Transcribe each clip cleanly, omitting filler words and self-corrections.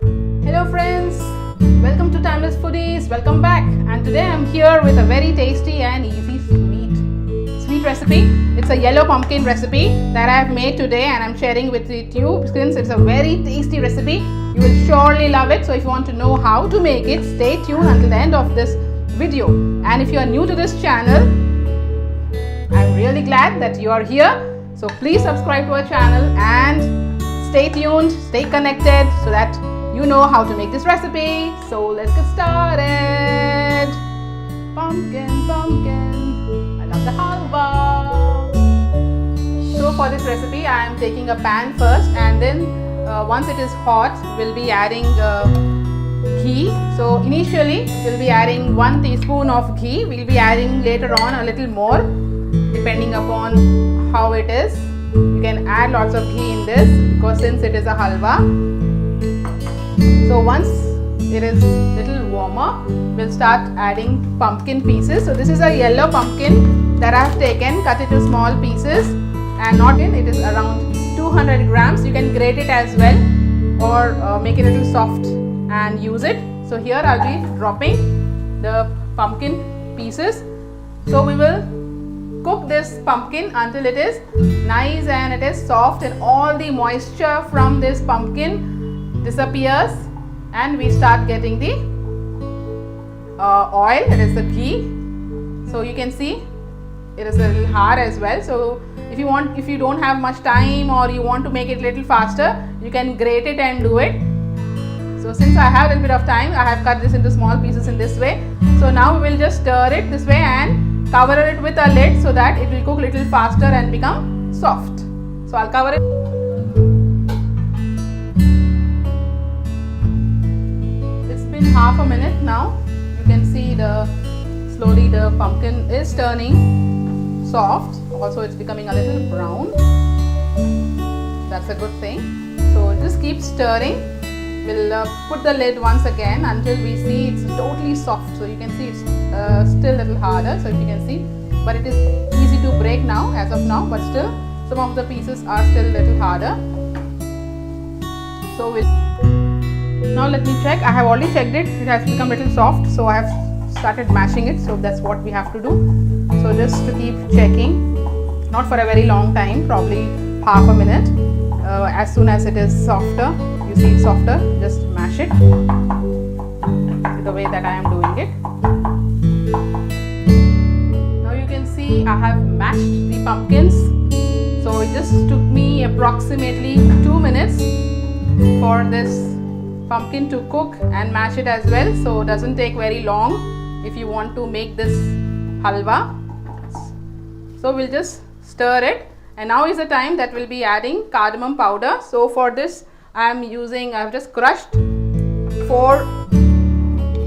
Hello friends, welcome to Timeless Foodies, welcome back, and today I'm here with a very tasty and easy sweet recipe. It's a yellow pumpkin recipe that I have made today and I'm sharing with you since it's a very tasty recipe. You will surely love it, so if you want to know how to make it, stay tuned until the end of this video. And if you are new to this channel, I'm really glad that you are here, so please subscribe to our channel and stay tuned, stay connected so that you know how to make this recipe. So let's get started. Pumpkin, I love the halwa. So for this recipe I am taking a pan first, and then once it is hot we'll be adding ghee. So initially we'll be adding 1 teaspoon of ghee. We'll be adding later on a little more depending upon how it is. You can add lots of ghee in this because since it is a halwa. So once it is little warmer, we'll start adding pumpkin pieces. So this is a yellow pumpkin that I have taken, cut it to small pieces, and not in. It is around 200 grams. You can grate it as well or make it a little soft and use it. So here I'll be dropping the pumpkin pieces. So we will cook this pumpkin until it is nice and it is soft and all the moisture from this pumpkin disappears and we start getting the oil, that is the ghee. So you can see it is a little hard as well. So if you don't have much time or you want to make it a little faster, you can grate it and do it. So since I have a little bit of time, I have cut this into small pieces in this way. So now we will just stir it this way and cover it with a lid so that it will cook a little faster and become soft. So I'll cover it. It's been half a minute now. You can see slowly the pumpkin is turning soft. Also it's becoming a little brown. That's a good thing. So just keep stirring. We'll put the lid once again until we see it's totally soft. So you can see it's still a little harder. So if you can see, but it is easy to break now as of now. But still, some of the pieces are still a little harder. So now let me check. I have already checked it. It has become a little soft. So I have started mashing it. So that's what we have to do. So just to keep checking, not for a very long time, probably half a minute. As soon as it is softer, you see it's softer, just mash it the way that I am doing it. Now you can see I have mashed the pumpkins. So it just took me approximately 2 minutes for this pumpkin to cook and mash it as well. So it doesn't take very long if you want to make this halwa. So we'll just stir it, and now is the time that we'll be adding cardamom powder. So for this I've just crushed 4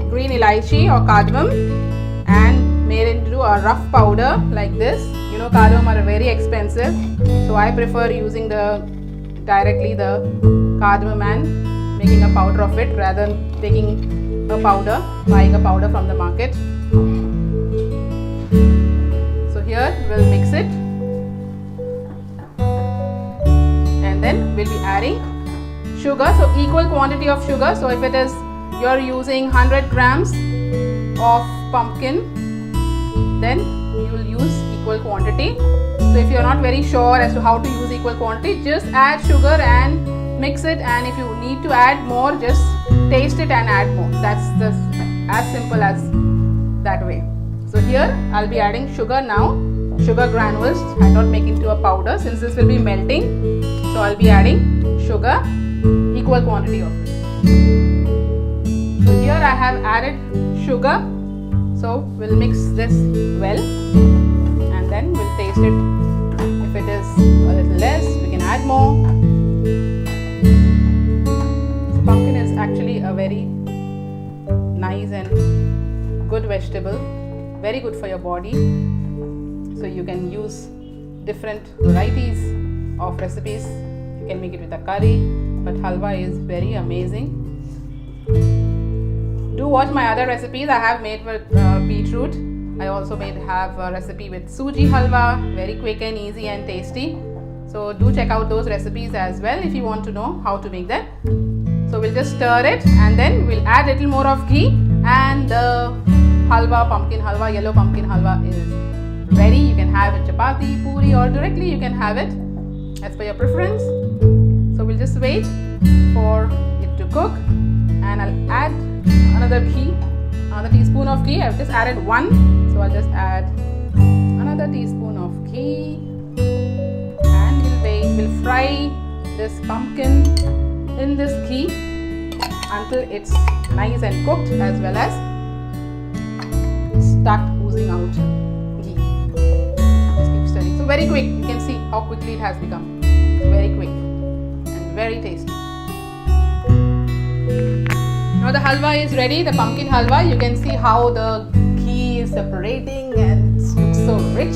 green elaichi or cardamom and made it into a rough powder like this. You know, cardamom are very expensive, so I prefer using directly the cardamom and making a powder of it rather than taking a powder, buying a powder from the market. So here we'll mix it, and then we'll be adding sugar. So equal quantity of sugar. So if it is you're using 100 grams of pumpkin, then you will use equal quantity. So if you're not very sure as to how to use equal quantity, just add sugar and mix it, and if you need to add more, just taste it and add more. That's as simple as that way. So here I'll be adding sugar now, sugar granules. I not make into a powder since this will be melting. So I'll be adding sugar, equal quantity of it. So here I have added sugar. So we'll mix this well and then we'll taste it. If it is a little less, we can add more. So pumpkin is actually a very nice and good vegetable, very good for your body. So you can use different varieties of recipes. You can make it with a curry, but halwa is very amazing. Do watch my other recipes. I have made with beetroot. I also have a recipe with suji halwa, very quick and easy and tasty. So do check out those recipes as well if you want to know how to make that. So we'll just stir it and then we'll add little more of ghee, and the halwa, pumpkin halwa, yellow pumpkin halwa is ready. You can have it chapati, puri, or directly you can have it as per your preference. So we'll just wait for it to cook, and I'll add another teaspoon of ghee. I've just added one, so I'll just add another teaspoon of ghee, and we'll fry this pumpkin in this ghee until it's nice and cooked, as well as start oozing out ghee. Just keep stirring. So very quick, you can see how quickly it has become. Very quick and very tasty. Now the halwa is ready, the pumpkin halwa. You can see how the ghee is separating and it looks so rich,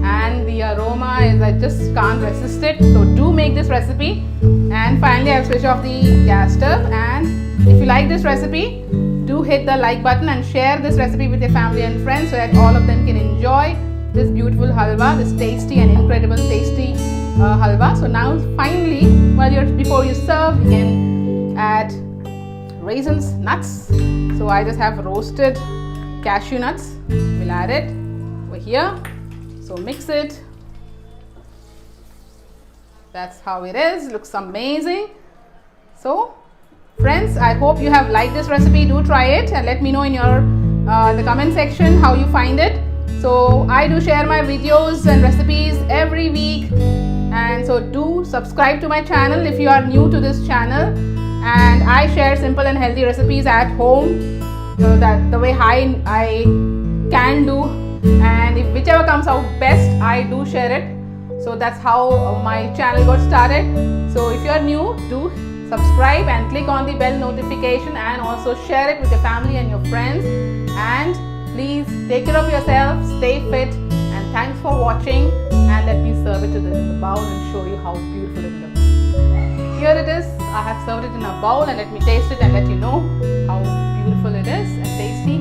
and the aroma is, I just can't resist it. So do make this recipe. And finally I've switched off the gas stove, and if you like this recipe, do hit the like button and share this recipe with your family and friends so that all of them can enjoy this beautiful halwa, this tasty and incredible tasty halwa. So now finally, before you serve, you can add raisins, nuts. So I just have roasted cashew nuts. We'll add it over here. So mix it. That's how it is. Looks amazing. So friends, I hope you have liked this recipe. Do try it and let me know in your the comment section how you find it. So I do share my videos and recipes every week, and so do subscribe to my channel if you are new to this channel. And I share simple and healthy recipes at home, that the way I can do, and if whichever comes out best, I do share it. So that's how my channel got started. So if you are new, do subscribe and click on the bell notification, and also share it with your family and your friends. And please take care of yourself, stay fit, and thanks for watching. And let me serve it in the bowl and show you how beautiful it looks. Here it is. I have served it in a bowl, and let me taste it and let you know how beautiful it is and tasty.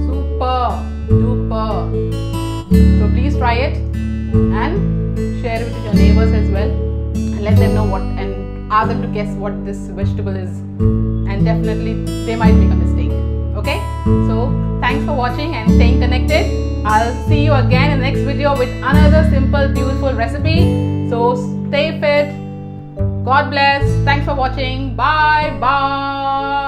Super duper. So please try it and share it with your neighbors as well, and let them know what, and ask them to guess what this vegetable is, and definitely they might make a mistake. Okay, so thanks for watching and staying connected. I'll see you again in the next video with another simple beautiful recipe. So stay fit. God bless. Thanks for watching. Bye bye.